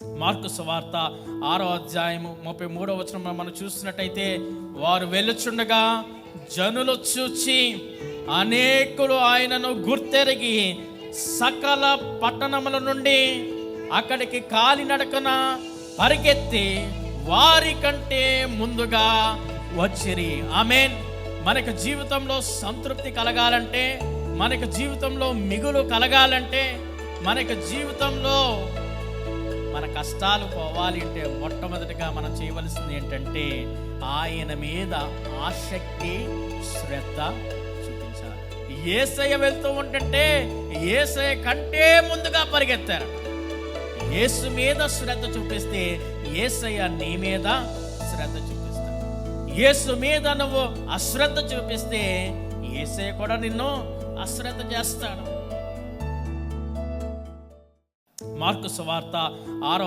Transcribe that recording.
Mark సువార్త 6 అధ్యాయము 33 మనం చూసినట్టయితే, వారు వెళ్ళుచుండగా జనులు చూచి అనేకులు ఆయనను గుర్తెరిగి సకల పట్టణముల నుండి అక్కడికి కాలినడకన పరిగెత్తి వారి కంటే ముందుగా వచ్చిరి. ఆమేన్. మనకు జీవితంలో సంతృప్తి కలగాలంటే, మనకు జీవితంలో మిగులు కలగాలంటే, మనకు జీవితంలో మన కష్టాలు పోవాలి అంటే మొట్టమొదటిగా మనం చేయవలసింది ఏంటంటే ఆయన మీద ఆసక్తి, శ్రద్ధ చూపించాలి. యేసయ్య వెళ్తూ ఉంటుంటే యేసయ్య కంటే ముందుగా పరిగెత్తారు. యేసు మీద శ్రద్ధ చూపిస్తే యేసయ్య నీ మీద శ్రద్ధ చూపిస్తాడు. యేసు మీద నువ్వు అశ్రద్ధ చూపిస్తే యేసయ్య కూడా నిన్ను అశ్రద్ధ చేస్తాడు. మార్కు సువార్త 6